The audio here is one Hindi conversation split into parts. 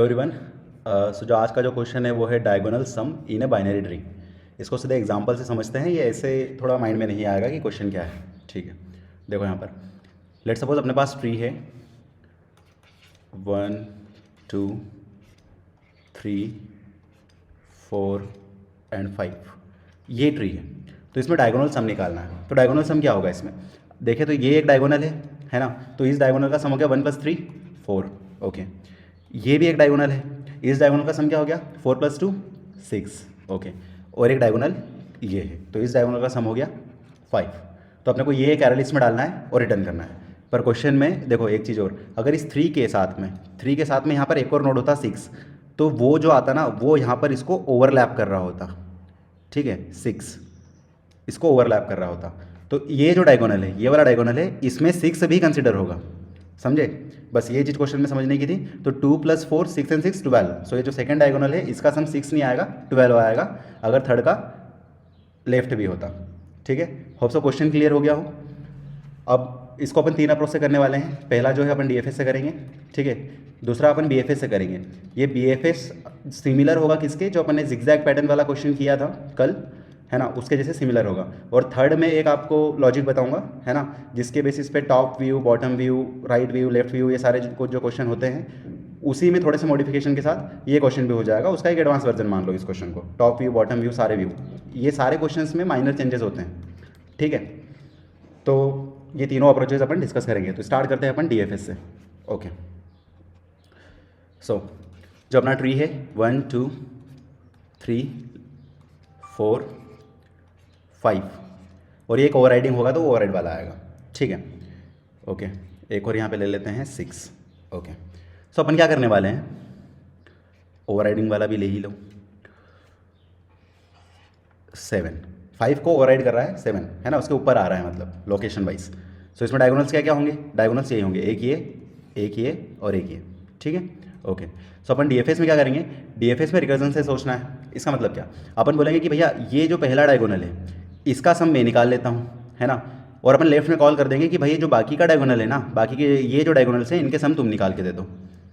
एवरीवन। सो जो आज का जो क्वेश्चन है वो है diagonal sum in a binary tree. इसको सीधे एग्जांपल से समझते हैं, ये ऐसे थोड़ा माइंड में नहीं आएगा कि क्वेश्चन क्या है। ठीक है, देखो यहाँ पर लेट सपोज अपने पास ट्री है 1 2 3 4 एंड 5। ये ट्री है तो इसमें डायगोनल सम निकालना है। तो डायगोनल सम क्या होगा इसमें? देखें तो ये एक डायगोनल है ना। तो इस डायगोनल का सम हो गया 1 + 3 4। ओके, ये भी एक डायगोनल है, इस डायगोनल का सम क्या हो गया 4 + 2 6। ओके, और एक डायगोनल ये है तो इस डायगोनल का सम हो गया 5। तो अपने को ये एक एरे लिस्ट में डालना है और रिटर्न करना है। पर क्वेश्चन में देखो एक चीज़ और, अगर इस 3 के साथ में यहाँ पर एक और नोड होता 6, तो वो जो आता ना वो यहाँ पर इसको ओवरलैप कर रहा होता। ठीक है, 6 इसको ओवरलैप कर रहा होता। तो ये जो डायगोनल है, ये वाला डायगोनल है, इसमें 6 भी कंसिडर होगा। समझे? बस ये चीज़ क्वेश्चन में समझने की थी। तो 2 + 4 6 एंड 6 12। सो ये जो सेकंड डायगोनल है इसका सम 6 नहीं आएगा 12 आएगा, अगर थर्ड का लेफ्ट भी होता। ठीक है, होप सो क्वेश्चन क्लियर हो गया हो। अब इसको अपन 3 अप्रोच से करने वाले हैं। पहला जो है अपन DFS से करेंगे, ठीक है। दूसरा अपन BFS से करेंगे। ये BFS सिमिलर होगा किसके, जो अपन ने जिगजैग पैटर्न वाला क्वेश्चन किया था कल, है ना, उसके जैसे सिमिलर होगा। और थर्ड में एक आपको लॉजिक बताऊंगा, है ना, जिसके बेसिस पे top view, bottom view, right view, left view, ये सारे जो क्वेश्चन होते हैं उसी में थोड़े से मॉडिफिकेशन के साथ ये क्वेश्चन भी हो जाएगा। उसका एक एडवांस वर्जन मान लो इस क्वेश्चन को। टॉप व्यू, बॉटम व्यू, सारे व्यू, ये सारे क्वेश्चन में माइनर चेंजेस होते हैं। ठीक है, तो ये तीनों अप्रोचेज अपन डिस्कस करेंगे। तो स्टार्ट करते हैं अपन DFS से। ओके, सो जो अपना ट्री है 1 2 3 4 5, और ये एक ओवरराइडिंग होगा तो ओवरराइड वाला आएगा। ठीक है, ओके, एक और यहाँ पे ले लेते हैं 6। ओके, सो अपन क्या करने वाले हैं, ओवरराइडिंग वाला भी ले ही लो। 7 5 को ओवरराइड कर रहा है 7, है ना, उसके ऊपर आ रहा है मतलब लोकेशन वाइज। सो इसमें डायगोनल्स क्या क्या होंगे? डायगोनल्स यही होंगे, एक ये और एक ये। ठीक है, ओके। सो अपन DFS में क्या करेंगे, DFS में रिकर्जन से सोचना है। इसका मतलब क्या, अपन बोलेंगे कि भैया ये जो पहला डायगोनल है इसका सम मैं निकाल लेता हूँ, है ना, और अपन लेफ्ट में कॉल कर देंगे कि भाई जो बाकी का डायगोनल है ना, बाकी के ये जो डायगोनल्स हैं इनके सम तुम निकाल के दे दो,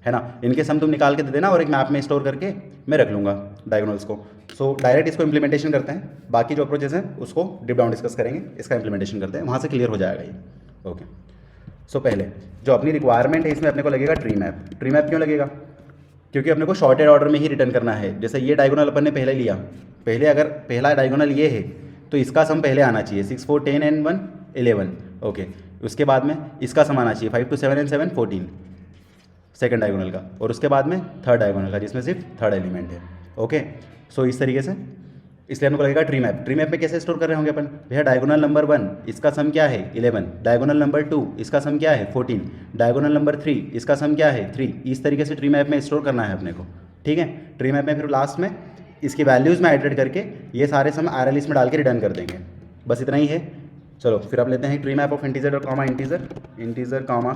है ना, इनके सम तुम निकाल के दे देना और एक मैप में स्टोर करके मैं रख लूँगा डायगोनल्स को। सो डायरेक्ट इसको इंप्लीमेंटेशन करते हैं, बाकी जो अप्रोचेस हैं उसको डिप डाउन डिस्कस करेंगे, इसका इंप्लीमेंटेशन करते हैं, वहाँ से क्लियर हो जाएगा ये। ओके, सो पहले जो अपनी रिक्वायरमेंट है इसमें अपने को लगेगा ट्री मैप। ट्री मैप क्यों लगेगा? क्योंकि अपने को शॉर्टेड ऑर्डर में ही रिटर्न करना है। जैसे ये डायगोनल अपन ने पहले लिया, पहले अगर पहला डायगोनल ये है तो इसका सम पहले आना चाहिए 6 4 10 एंड 1 11। ओके, उसके बाद में इसका सम आना चाहिए 5 2 7 एंड 7 14 सेकंड डायगोनल का, और उसके बाद में थर्ड डायगोनल का जिसमें सिर्फ थर्ड एलिमेंट है। ओके, सो इस तरीके से, इसलिए हमको लगेगा ट्री मैप। ट्री मैप में कैसे स्टोर कर रहे होंगे अपन, भैया डायगोनल नंबर 1 इसका सम क्या है 11, डायगोनल नंबर 2 इसका सम क्या है 14, डायगोनल नंबर 3 इसका सम क्या है 3। इस तरीके से ट्री मैप में स्टोर करना है अपने को। ठीक है, ट्री मैप में फिर लास्ट में इसकी वैल्यूज़ में आइटरेट करके ये सारे सम RL लिस्ट में डाल के रिटर्न कर देंगे। बस इतना ही है। चलो फिर आप लेते हैं ट्री मैप ऑफ इंटीजर और comma integer, integer comma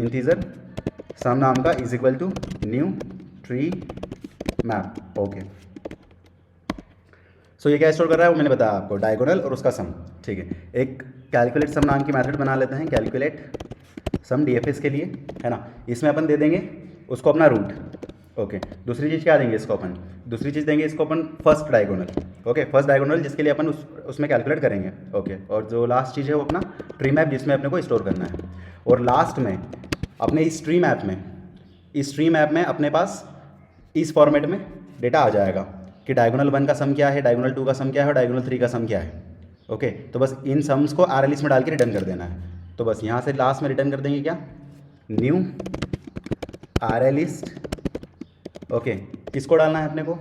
integer sum नाम का is equal to new tree map. Okay, so ये क्या स्टोर कर रहा है वो मैंने बताया आपको, डायगोनल और उसका सम। ठीक है, एक कैलकुलेट सम नाम की मेथड बना लेते हैं, कैलकुलेट सम DFS के लिए, है ना। इसमें अपन दे देंगे उसको अपना रूट। ओके, दूसरी चीज़ क्या देंगे इसको अपन, दूसरी चीज़ देंगे इसको अपन first diagonal. Okay, first diagonal जिसके लिए अपन उसमें कैलकुलेट करेंगे। ओके, और जो लास्ट चीज़ है वो अपना ट्री मैप जिसमें अपने को स्टोर करना है। और लास्ट में अपने इस ट्री मैप में अपने पास इस फॉर्मेट में डेटा आ जाएगा कि डायगोनल 1 का सम क्या है, डायगोनल 2 का सम क्या है और डायगोनल 3 का सम क्या है। ओके, तो बस इन सम्स को RL लिस्ट में डाल के रिटर्न कर देना है। तो बस यहाँ से लास्ट में रिटर्न कर देंगे क्या, न्यू RL लिस्ट। ओके, किसको डालना है अपने को,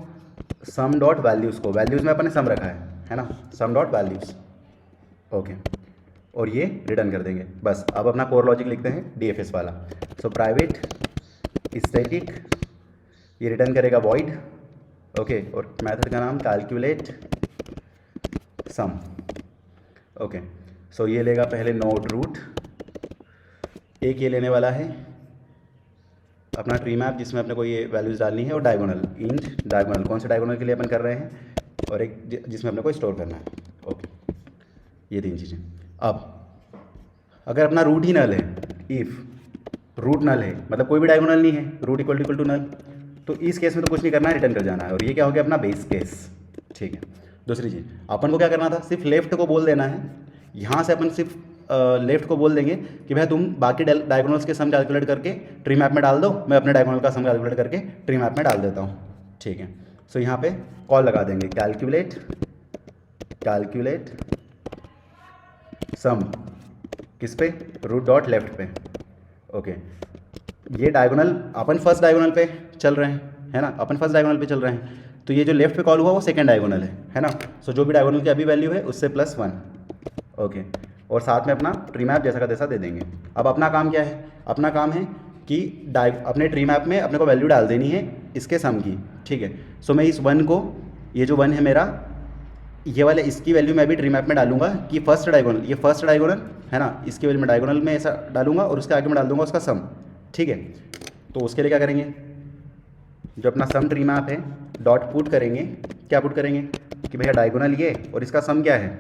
सम डॉट वैल्यूज़ को, वैल्यूज़ में अपने सम रखा है ना, सम डॉट वैल्यूज़। ओके, और ये रिटर्न कर देंगे। बस अब अपना कोर लॉजिक लिखते हैं DFS वाला। सो प्राइवेट स्टैटिक, ये रिटर्न करेगा वॉइड। ओके, और मेथड का नाम कैलकुलेट सम। ओके, सो ये लेगा पहले नोड रूट, एक ये लेने वाला है अपना ट्री मैप जिसमें अपने को ये वैल्यूज़ डालनी है, और डायगोनल इंट डायगोनल, कौन से डायगोनल के लिए अपन कर रहे हैं, और एक जिसमें अपने को स्टोर करना है। ओके, ये 3 चीज़ें। अब अगर अपना रूट ही नल है, इफ़ रूट नल है, मतलब कोई भी डायगोनल नहीं है, रूट इक्वल टू नल। तो इस केस में तो कुछ नहीं करना है, रिटर्न कर जाना है। और ये क्या हो गया अपना बेस केस, ठीक है। दूसरी चीज़ अपन को क्या करना था, सिर्फ लेफ्ट को बोल देना है। यहाँ से अपन सिर्फ लेफ्ट को बोल देंगे कि भाई तुम बाकी डायगोनल्स के सम कैलकुलेट करके ट्री मैप में डाल दो, मैं अपने डायगोनल का सम कैलकुलेट करके ट्री मैप में डाल देता हूँ, ठीक है। सो यहाँ पे कॉल लगा देंगे कैलकुलेट सम, किस पे, रूट डॉट लेफ्ट पे, ओके। ये डायगोनल अपन फर्स्ट डायगोनल पे चल रहे हैं, है ना, अपन फर्स्ट डायगोनल पे चल रहे हैं। तो ये जो लेफ्ट पे कॉल हुआ वो सेकंड डायगोनल है ना। सो जो भी डायगोनल की अभी वैल्यू है उससे +1, ओके। और साथ में अपना ट्री मैप जैसा का तैसा दे देंगे। अब अपना काम क्या है, अपना काम है कि अपने ट्री मैप में अपने को वैल्यू डाल देनी है इसके सम की, ठीक है। सो मैं इस 1 को, ये जो 1 है मेरा, ये वाले इसकी वैल्यू मैं भी ट्री मैप में डालूंगा कि फर्स्ट डायगोनल, ये फर्स्ट डायगोनल है ना, इसकी वैल्यू मैं डायगोनल में ऐसा डालूंगा और उसके आगे मैं डाल दूंगा उसका सम, ठीक है। तो उसके लिए क्या करेंगे, जो अपना सम ट्री मैप है डॉट पुट करेंगे, क्या पुट करेंगे कि भैया डायगोनल ये और इसका सम क्या है,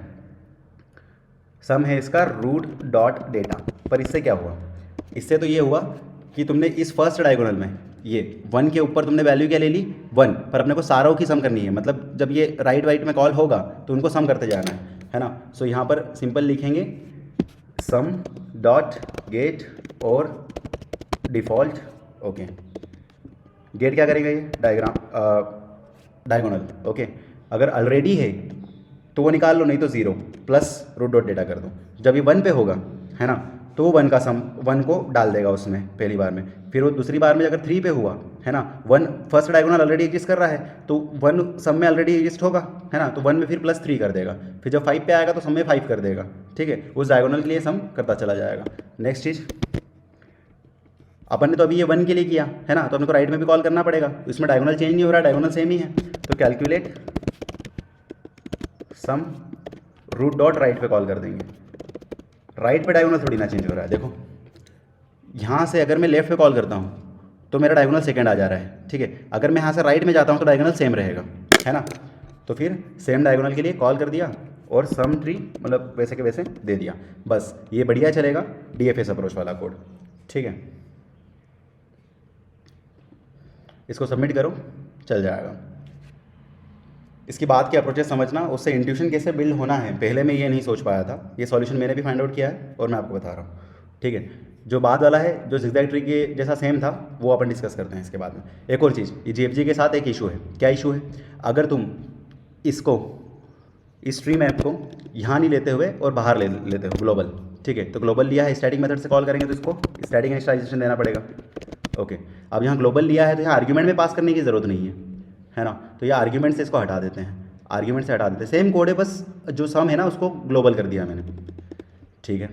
सम है इसका रूट डॉट डेटा। पर इससे क्या हुआ, इससे तो ये हुआ कि तुमने इस फर्स्ट डायगोनल में ये 1 के ऊपर तुमने वैल्यू क्या ले ली 1, पर अपने को सारों की सम करनी है, मतलब जब ये राइट में कॉल होगा तो उनको सम करते जाना है ना। सो यहाँ पर सिंपल लिखेंगे सम डॉट गेट और डिफ़ॉल्ट, ओके। गेट क्या करेगा, ये डायगोनल, ओके। अगर ऑलरेडी है तो वो निकाल लो, नहीं तो 0 प्लस रूट डॉट डेटा कर दो। जब ये 1 पे होगा, है ना, तो वो 1 का सम 1 को डाल देगा उसमें पहली बार में। फिर वो दूसरी बार में अगर 3 पे हुआ, है ना, 1 फर्स्ट डायगोनल ऑलरेडी एग्जिस्ट कर रहा है तो 1 सम में ऑलरेडी एग्जिस्ट होगा, है ना, तो 1 में फिर +3 कर देगा। फिर जब 5 पे आएगा तो सम में 5 कर देगा, ठीक है। उस डायगोनल के लिए सम करता चला जाएगा। नेक्स्ट चीज़, अपन ने तो अभी ये 1 के लिए किया, है ना, तो अपने को राइट में भी कॉल करना पड़ेगा। इसमें डायगोनल चेंज नहीं हो रहा है, डायगोनल सेम ही है। तो कैलकुलेट सम रूट डॉट राइट पे कॉल कर देंगे। राइट पे डायगोनल थोड़ी ना चेंज हो रहा है, देखो यहाँ से अगर मैं लेफ्ट पे कॉल करता हूँ तो मेरा डायगोनल सेकंड आ जा रहा है, ठीक है। अगर मैं यहाँ से राइट में जाता हूँ तो डायगोनल सेम रहेगा, है ना। तो फिर सेम डायगोनल के लिए कॉल कर दिया और सम ट्री मतलब वैसे के वैसे दे दिया, बस ये बढ़िया चलेगा DFS अप्रोच वाला कोड, ठीक है। इसको सबमिट करो, चल जाएगा। इसकी बात की अप्रोचेस समझना, उससे इंट्यूशन कैसे बिल्ड होना है, पहले मैं ये नहीं सोच पाया था। ये सॉल्यूशन मैंने भी फाइंड आउट किया है और मैं आपको बता रहा हूँ, ठीक है। जो बाद वाला है, जो ज़िगज़ैग ट्री के जैसा सेम था, वो अपन डिस्कस करते हैं इसके बाद में। एक और चीज़, ये GFG के साथ एक इशू है। क्या इशू है, अगर तुम इसको, इस ट्री मैप को यहाँ नहीं लेते हुए और बाहर लेते हो ग्लोबल, ठीक है। तो ग्लोबल लिया है, स्टैटिक मेथड से कॉल करेंगे तो इसको स्टैटिक इनिशियलाइजेशन देना पड़ेगा, ओके। अब यहाँ ग्लोबल लिया है तो यहाँ आर्ग्यूमेंट में पास करने की ज़रूरत नहीं है ना। तो ये आर्ग्यूमेंट से इसको हटा देते हैं, आर्ग्यूमेंट से हटा देते हैं। सेम कोड है, बस जो सम है ना उसको ग्लोबल कर दिया मैंने, ठीक है,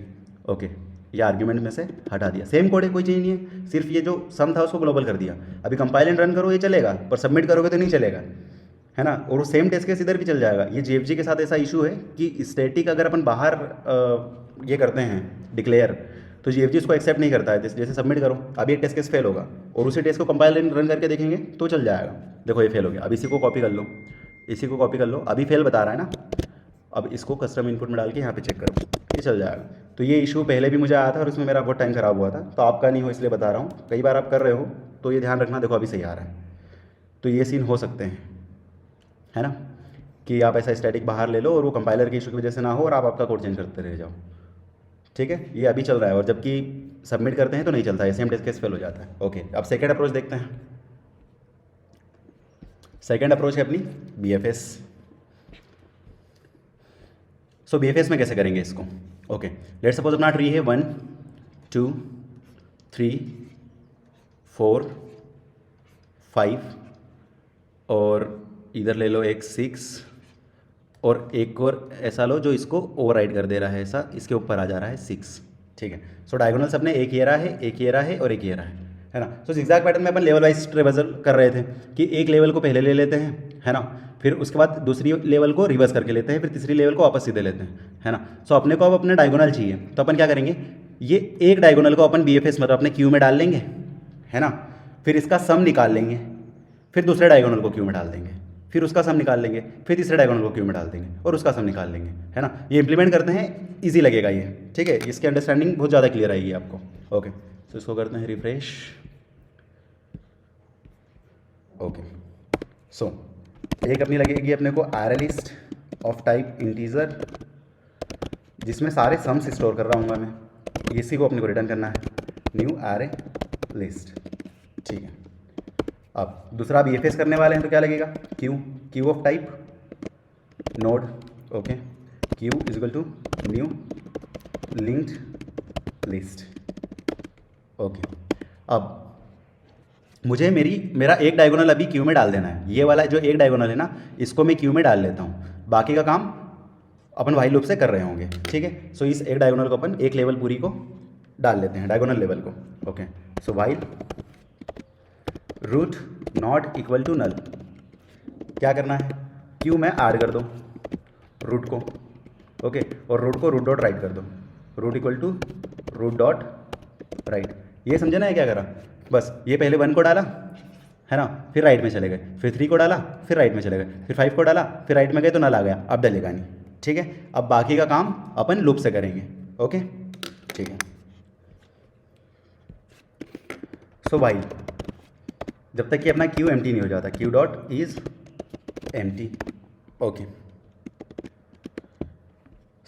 ओके। ये आर्ग्यूमेंट में से हटा दिया, सेम कोड है, कोई चेंज नहीं है, सिर्फ ये जो सम था उसको ग्लोबल कर दिया। अभी कंपाइल एंड रन करो ये चलेगा, पर सबमिट करोगे तो नहीं चलेगा, है ना। और वो सेम टेस्ट केस इधर भी चल जाएगा। ये GFG के साथ ऐसा इशू है कि स्टैटिक अगर अपन बाहर ये करते हैं डिक्लेयर, तो GFG उसको एक्सेप्ट नहीं करता है। जैसे सबमिट करो, अभी एक टेस्ट केस फेल होगा और उसी टेस्ट को कंपाइल एंड रन करके देखेंगे तो चल जाएगा। देखो ये फेल हो गया, अब इसी को कॉपी कर लो, इसी को कॉपी कर लो, अभी फेल बता रहा है ना। अब इसको कस्टम इनपुट में डाल के यहाँ पे चेक करो, ये चल जाएगा। तो ये इशू पहले भी मुझे आया था और इसमें मेरा बहुत टाइम ख़राब हुआ था, तो आपका नहीं हो इसलिए बता रहा हूँ। कई बार आप कर रहे हो तो ये ध्यान रखना। देखो अभी सही आ रहा है। तो ये सीन हो सकते हैं, है ना, कि आप ऐसा स्टैटिक बाहर ले लो और वो कंपाइलर की इशू की वजह से ना हो और आप आपका कोड चेंज करते रह जाओ, ठीक है। ये अभी चल रहा है और जबकि सबमिट करते हैं तो नहीं चलता है, सेम टेस्ट केस फेल हो जाता है, ओके। अब सेकेंड अप्रोच देखते हैं। सेकेंड अप्रोच है अपनी BFS। सो BFS में कैसे करेंगे इसको, ओके। लेट्स सपोज अपना ट्री है 1 2 3 4 5 और इधर ले लो एक 6 और एक और ऐसा लो जो इसको ओवरराइड कर दे रहा है, ऐसा इसके ऊपर आ जा रहा है 6, ठीक है। सो डायगोनल्स अपने एक ये रहा है, एक ये रहा है और एक ये रहा है ना। सो ज़िगज़ैग पैटर्न में अपन लेवल वाइज ट्रेवर्सल कर रहे थे कि एक लेवल को पहले ले लेते हैं, है ना, फिर उसके बाद दूसरी लेवल को रिवर्स करके लेते हैं, फिर तीसरी लेवल को वापस सीधे लेते हैं, है ना। सो अपने को अब अपने डायगोनल चाहिए, तो अपन क्या करेंगे, ये एक डायगोनल को अपन BFS मतलब अपने क्यू में डाल लेंगे, है ना। फिर इसका सम निकाल लेंगे, फिर दूसरे डायगोनल को क्यू में डाल देंगे, फिर उसका सम निकाल लेंगे, फिर तीसरे डायगोनल को क्यू में डाल देंगे और उसका सम निकाल लेंगे, है ना। ये इंप्लीमेंट करते हैं, ईजी लगेगा ये, ठीक है। इसकी अंडरस्टैंडिंग बहुत ज़्यादा क्लियर आएगी आपको, ओके। तो इसको करते हैं रिफ्रेश। ओके, सो एक अपनी लगेगी अपने को array list of type integer, जिसमें सारे सम्स स्टोर कर रहा हूँगा मैं, इसी को अपने को रिटर्न करना है, न्यू एरे लिस्ट। ठीक है, अब दूसरा अब EFS करने वाले हैं तो क्या लगेगा, queue of type node. Okay, queue is equal to new linked list. Okay, अब मुझे मेरा एक डायगोनल अभी क्यू में डाल देना है। ये वाला जो एक डायगोनल है ना, इसको मैं क्यू में डाल लेता हूँ, बाकी का काम अपन व्हाइल लूप से कर रहे होंगे। ठीक है, सो इस एक डायगोनल को अपन एक लेवल पूरी को डाल लेते हैं, डायगोनल लेवल को। Okay, so while root not equal to null, क्या करना है, क्यू में ऐड कर दो रूट को। ओके, और रूट को रूट डॉट राइट कर दो, root equal to root dot right. ये समझे ना, है क्या करा, बस ये पहले 1 को डाला है ना, फिर राइट में चले गए, फिर 3 को डाला, फिर राइट में चले गए, फिर 5 को डाला, फिर राइट में गए तो नल आ गया, अब डलेगा नहीं। ठीक है, अब बाकी का काम अपन लूप से करेंगे। ओके, ठीक है, सो व्हाइल जब तक कि अपना क्यू एम्प्टी नहीं हो जाता, Q dot is empty. Okay,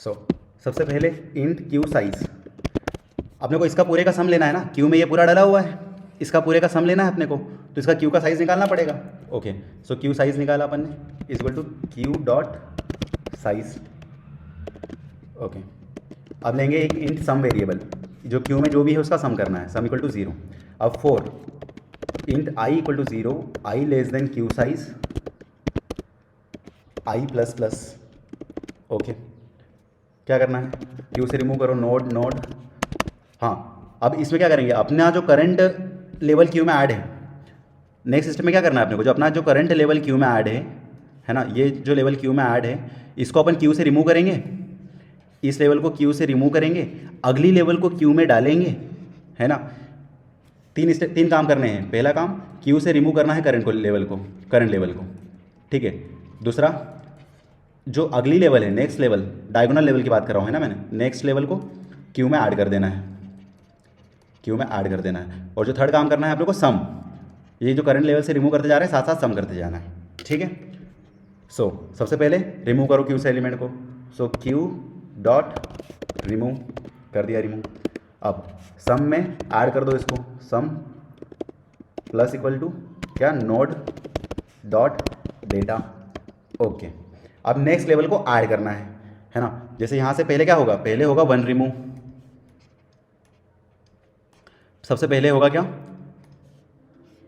so सबसे पहले इंट क्यू साइज, अपने को इसका पूरे का सम लेना है ना, क्यू में ये पूरा डला हुआ है, इसका पूरे का सम लेना है अपने को, तो इसका क्यू का साइज़ निकालना पड़ेगा। ओके, सो क्यू साइज़ निकाला अपन ने, is equal to queue dot size. Okay, अब लेंगे एक इंट सम वेरिएबल, जो क्यू में जो भी है उसका सम करना है, सम इक्वल टू 0। अब for int I equal to 0, I less than queue size I plus plus. Okay, क्या करना है, क्यू से रिमूव करो नोड नोड। हाँ, अब इसमें क्या करेंगे, अपना जो करंट लेवल क्यू में ऐड है, नेक्स्ट स्टेप में क्या करना है अपने को, जो अपना जो करंट लेवल क्यू में ऐड है ना, ये जो लेवल क्यू में ऐड है, इसको अपन क्यू से रिमूव करेंगे, इस लेवल को क्यू से रिमूव करेंगे, अगली लेवल को क्यू में डालेंगे, है ना। तीन काम करने हैं। पहला काम क्यू से रिमूव करना है करंट लेवल को, ठीक है। दूसरा, जो अगली लेवल है, नेक्स्ट लेवल, डायगोनल लेवल की बात कर रहा हूँ, है ना मैंने, नेक्स्ट लेवल को क्यू में ऐड कर देना है, और जो थर्ड काम करना है आप लोग को सम, ये जो करंट लेवल से रिमूव करते जा रहे हैं साथ साथ सम करते जाना है, ठीक है। सो सबसे पहले रिमूव करो क्यू से एलिमेंट को, सो क्यू डॉट रिमूव कर दिया, रिमूव। अब सम में ऐड कर दो इसको, सम प्लस इक्वल टू क्या, नोड डॉट डेटा। ओके, अब नेक्स्ट लेवल को ऐड करना है ना। जैसे यहाँ से पहले क्या होगा, पहले होगा 1 रिमूव, सबसे पहले होगा क्या,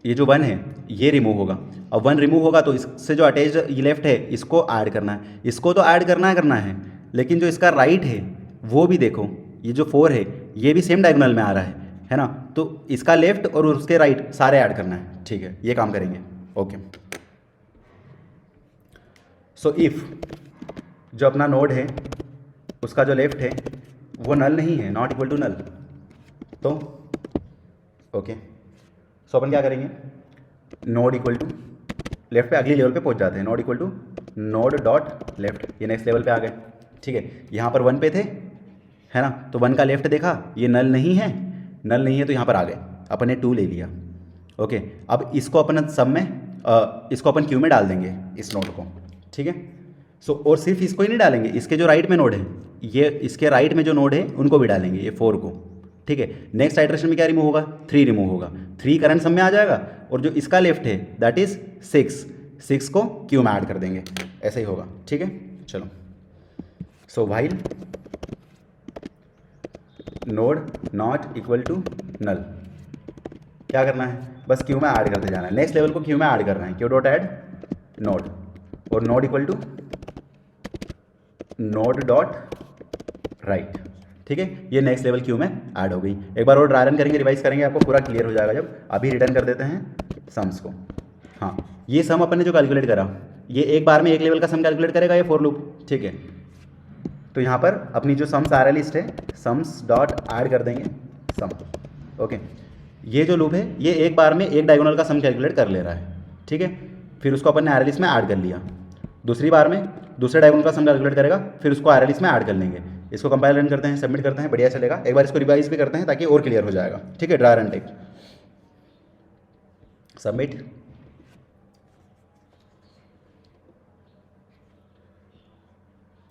ये जो 1 है ये रिमूव होगा। अब 1 रिमूव होगा तो इससे जो अटैच लेफ्ट है इसको ऐड करना है, इसको तो ऐड करना है, लेकिन जो इसका राइट है वो भी देखो, ये जो 4 है ये भी सेम डायगोनल में आ रहा है ना, तो इसका लेफ्ट और उसके राइट सारे ऐड करना है, ठीक है। ये काम करेंगे। ओके, सो इफ़ जो अपना नोड है उसका जो लेफ्ट है वो नल नहीं है, नॉट इक्वल टू नल, तो ओके, सो अपन क्या करेंगे, नोड इक्वल टू लेफ्ट पे अगली लेवल पे पहुंच जाते हैं, node equal to node dot left, ये नेक्स्ट लेवल पे आ गए, ठीक है। यहाँ पर 1 पे थे, है ना, तो 1 का लेफ्ट देखा, ये नल नहीं है तो यहाँ पर आ गए, अपन ने 2 ले लिया। ओके, अब इसको अपन सब में इसको अपन क्यू में डाल देंगे, इस नोड को, ठीक है। सो और सिर्फ इसको ही नहीं डालेंगे, इसके जो राइट में नोड है, ये इसके राइट में जो नोड है उनको भी डालेंगे, ये 4 को, ठीक है। नेक्स्ट आइटरेशन में क्या रिमूव होगा, 3 रिमूव होगा, 3 करंट सब में आ जाएगा, और जो इसका लेफ्ट है दैट इज 6 को क्यू में ऐड कर देंगे, ऐसा ही होगा, ठीक है। चलो, so while node not equal to null, क्या करना है, बस क्यू में ऐड करते जाना है, नेक्स्ट लेवल को क्यू में ऐड करना है, क्यू डॉट ऐड नोड, और node equal to node dot right, ठीक है। ये नेक्स्ट लेवल क्यू में ऐड हो गई। एक बार और ड्राई रन करेंगे, रिवाइज करेंगे, आपको पूरा क्लियर हो जाएगा जब। अभी रिटर्न कर देते हैं सम्स को। हाँ, ये सम अपन ने जो कैलकुलेट करा, ये एक बार में एक लेवल का सम कैलकुलेट करेगा ये फॉर लूप, ठीक है। तो यहाँ पर अपनी जो सम्स आ रहा लिस्ट है, सम्स डॉट ऐड कर देंगे सम। ओके, ये जो लूप है ये एक बार में एक डायगोनल का सम कैलकुलेट कर ले रहा है, ठीक है। फिर उसको अपन ने एरे लिस्ट में ऐड कर लिया, दूसरी बार में दूसरे डायगोनल का सम कैलकुलेट करेगा, फिर उसको एरे लिस्ट में ऐड कर लेंगे, इसको कंपाइल रन करते हैं, सबमिट करते हैं, बढ़िया चलेगा। एक बार इसको रिवाइज भी करते हैं ताकि और क्लियर हो जाएगा। ठीक है, ड्राई रन टेक, सबमिट।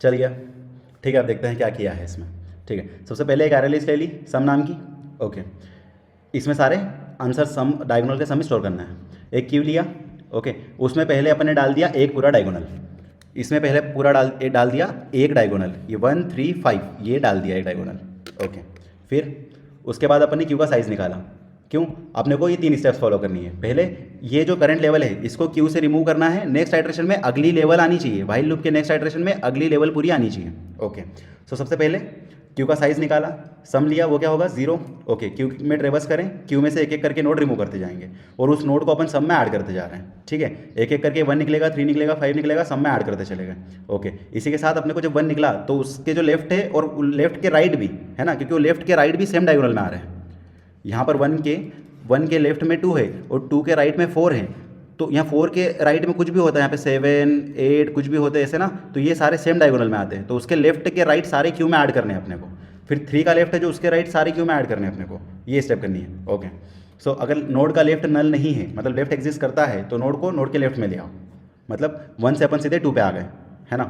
चल गया। ठीक है, अब देखते हैं क्या किया है इसमें। ठीक है, सबसे पहले एक एरे लिस्ट ले ली सम नाम की। ओके, इसमें सारे आंसर सम डायगोनल के सम स्टोर करना है। एक क्यू लिया। ओके, उसमें पहले अपन ने डाल दिया एक पूरा डायगोनल, इसमें पहले पूरा डाल दिया एक डायगोनल, ये 1 3 5 ये डाल दिया एक डायगोनल। ओके, फिर उसके बाद अपन ने क्यू का साइज़ निकाला। क्यों? अपने को ये 3 स्टेप्स फॉलो करनी है। पहले ये जो करंट लेवल है इसको क्यू से रिमूव करना है, नेक्स्ट आइट्रेशन में अगली लेवल आनी चाहिए, व्हाइल लूप के नेक्स्ट आइट्रेशन में अगली लेवल पूरी आनी चाहिए। ओके, सो सबसे पहले क्यू का साइज़ निकाला, सम लिया, वो क्या होगा 0। ओके, क्यू में ट्रेवर्स करें, क्यू में से एक एक करके नोड रिमूव करते जाएंगे और उस नोड को अपन सम में ऐड करते जा रहे हैं। ठीक है, एक एक करके 1 निकलेगा, 3 निकलेगा, 5 निकलेगा, सम में ऐड करते चले गए। ओके, इसी के साथ अपने को जब 1 निकला तो उसके जो लेफ्ट है और लेफ्ट के राइट भी है ना, क्योंकि वो लेफ्ट के राइट भी सेम डायगोनल में आ रहे हैं। यहाँ पर 1 के लेफ्ट में 2 है और 2 के राइट में 4 है, तो यहाँ 4 के राइट में कुछ भी होता है, यहाँ पे 7 8 कुछ भी होते हैं ऐसे ना, तो ये सारे सेम डायगोनल में आते हैं, तो उसके लेफ्ट के राइट सारे क्यू में ऐड करने हैं अपने को। फिर 3 का लेफ्ट है जो उसके राइट सारे क्यू में ऐड करने हैं अपने को, ये स्टेप करनी है। ओके, सो अगर नोड का लेफ्ट नल नहीं है, मतलब लेफ्ट एग्जिस्ट करता है, तो नोड को नोड के लेफ्ट में ले आओ, मतलब 1 से अपन सीधे 2 पे आ गए, है ना।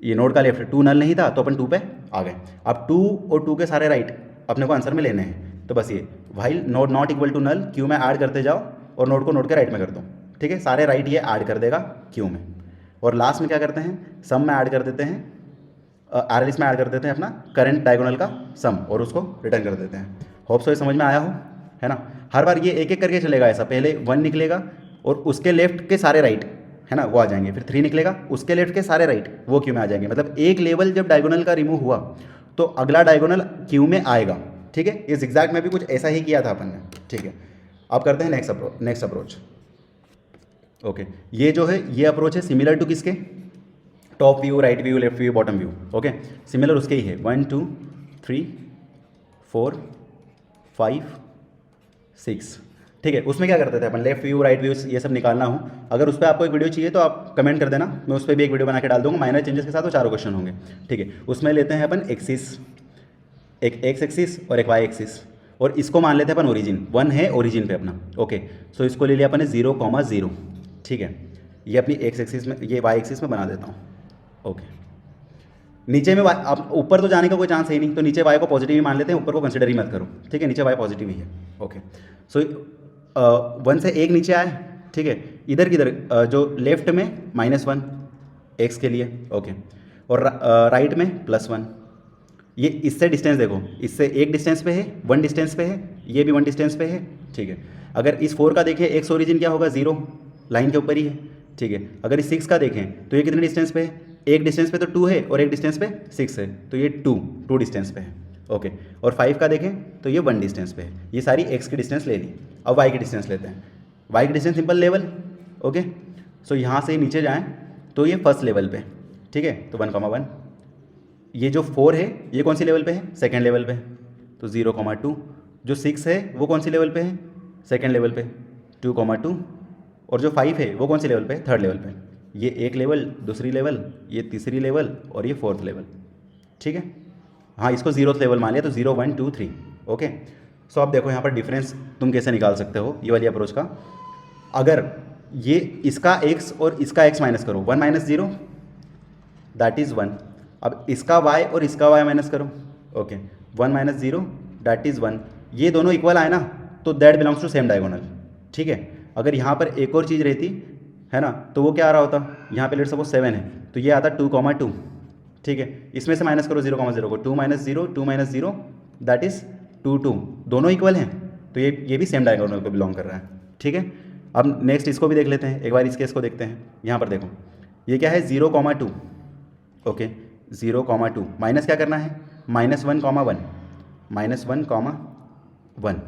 ये नोड का लेफ्ट 2 नल नहीं था तो अपन 2 पे आ गए। अब 2 और 2 के सारे राइट अपने को आंसर में लेने हैं, तो बस ये while node not equal to null queue में ऐड करते जाओ और नोड को नोड के राइट में कर दो। ठीक है, सारे राइट ये ऐड कर देगा क्यू में, और लास्ट में क्या करते हैं, सम में ऐड कर देते हैं, आरएलएस में ऐड कर देते हैं अपना करंट डायगोनल का सम और उसको रिटर्न कर देते हैं। होप सो ये समझ में आया हो, है ना। हर बार ये एक एक करके चलेगा ऐसा, पहले 1 निकलेगा और उसके लेफ्ट के सारे राइट है ना वो आ जाएंगे, फिर 3 निकलेगा, उसके लेफ्ट के सारे राइट वो क्यू में आ जाएंगे, मतलब एक लेवल जब डायगोनल का रिमूव हुआ तो अगला डायगोनल क्यू में आएगा। ठीक है, ये ज़िगज़ैग में भी कुछ ऐसा ही किया था अपन ने। ठीक है, अब करते हैं नेक्स्ट अप्रोच। ओके, ये जो है ये अप्रोच है सिमिलर टू किसके, top view, right view, left view, bottom view. Okay, similar उसके ही है। 1 2 3 4 5 6। ठीक है, उसमें क्या करते थे अपन, लेफ्ट व्यू, राइट व्यू ये सब निकालना हो, अगर उस पर आपको एक वीडियो चाहिए तो आप कमेंट कर देना, मैं उस पर भी एक वीडियो बना के डाल दूंगा माइनर चेंजेस के साथ, वो 4 क्वेश्चन होंगे। ठीक है, उसमें लेते हैं अपन एक्सिस, एक एक्स एक्सिस और एक वाई एक्सिस, और इसको मान लेते हैं अपन ओरिजिन, 1 है ओरिजिन पे अपना। ओके, सो इसको ले लिया अपन ने 0 0। ठीक है, ये अपनी एक्स एक्सिस में, ये वाई एक्सिस में बना देता हूँ। ओके, नीचे में अब ऊपर तो जाने का कोई चांस है ही नहीं, तो नीचे वाई को पॉजिटिव ही मान लेते हैं, ऊपर को कंसिडर ही मत करो। ठीक है, नीचे वाई पॉजिटिव ही है। ओके, सो 1 से 1 नीचे आए। ठीक है, इधर किधर जो लेफ्ट में -1 एक्स के लिए। ओके, और राइट में +1। ये इससे डिस्टेंस देखो, इससे 1 डिस्टेंस पे है, 1 डिस्टेंस पे है, ये भी 1 डिस्टेंस पे है। ठीक है, अगर इस 4 का देखें एक्स ओरिजिन क्या होगा, 0 लाइन के ऊपर ही है। ठीक है, अगर इस 6 का देखें तो ये कितने डिस्टेंस पे है, 1 डिस्टेंस पे तो 2 है और 1 डिस्टेंस पे 6 है, तो ये 2 डिस्टेंस पे है। ओके, और 5 का देखें तो ये 1 डिस्टेंस पे है। ये सारी एक्स की डिस्टेंस ले ली। अब वाई की डिस्टेंस लेते हैं, वाई की डिस्टेंस सिंपल लेवल। ओके, सो यहाँ से नीचे जाएँ तो ये फर्स्ट लेवल पे। ठीक है, तो 1 1। ये जो 4 है ये कौन सी लेवल पे है, सेकेंड लेवल पे, तो 0 2। जो 6 है वो कौन सी लेवल पे है, सेकेंड लेवल पे, 2 2। और जो 5 है वो कौन सी लेवल पे, थर्ड लेवल पे। ये एक लेवल, दूसरी लेवल, ये तीसरी लेवल और ये 4th लेवल। ठीक है, हाँ इसको 0th लेवल मान लिया, तो 0 1 2 3। ओके, सो आप देखो यहाँ पर डिफरेंस तुम कैसे निकाल सकते हो ये वाली अप्रोच का। अगर ये इसका x और इसका x माइनस करो, 1 - 0 दैट इज़ 1। अब इसका y और इसका y माइनस करो। Okay, 1 - 0 that is 1। ये दोनों इक्वल आए ना, तो that belongs to same diagonal. ठीक है, अगर यहाँ पर एक और चीज़ रहती है ना, तो वो क्या आ रहा होता, यहाँ पे लेट सपोज 7 है, तो ये आता 2 2। ठीक है, इसमें से माइनस करो 0 0 को, 2 - 0 2 - 0 दैट इज़ 2 2। दोनों इक्वल हैं, तो ये भी सेम डायगोनल को बिलोंग कर रहा है। ठीक है, अब नेक्स्ट इसको भी देख लेते हैं, एक बार इस केस को देखते हैं। यहाँ पर देखो ये क्या है, 0 2। ओके, 0 2 माइनस क्या करना है, -1 1 -1 1।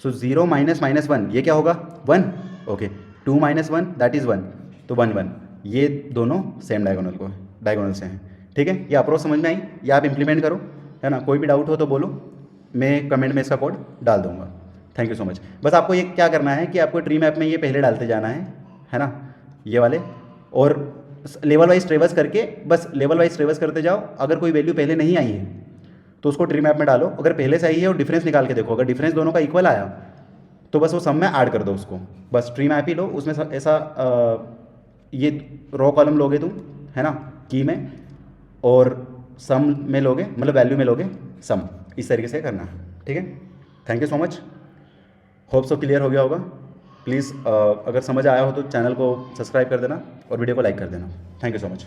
सो 0 -1 ये क्या होगा, 1। ओके, 2 - 1 दैट इज़ 1, तो 1 1। ये दोनों सेम डायगोनल से हैं। ठीक है, ये अप्रोच समझ में आई, या आप इम्प्लीमेंट करो, है ना। कोई भी डाउट हो तो बोलो, मैं कमेंट में इसका कोड डाल दूंगा। Thank you so much. बस आपको ये क्या करना है कि आपको ट्री मैप में ये पहले डालते जाना है ना, ये वाले, और लेवल वाइज ट्रेवर्स करके बस लेवल वाइज ट्रेवर्स करते जाओ। अगर कोई वैल्यू पहले नहीं आई है तो उसको ट्री मैप में डालो, अगर पहले से आई है और डिफरेंस निकाल के देखो, अगर डिफरेंस दोनों का इक्वल आया तो बस वो सम में ऐड कर दो उसको। बस ट्री मैप ही लो, उसमें ऐसा ये रो कॉलम लोगे तुम, है ना, की में, और सम में लोगे, मतलब वैल्यू में लोगे सम। इस तरीके से करना है, ठीक है। Thank you so much, hope so clear हो गया होगा। प्लीज़ अगर समझ आया हो तो चैनल को सब्सक्राइब कर देना और वीडियो को लाइक कर देना। Thank you so much.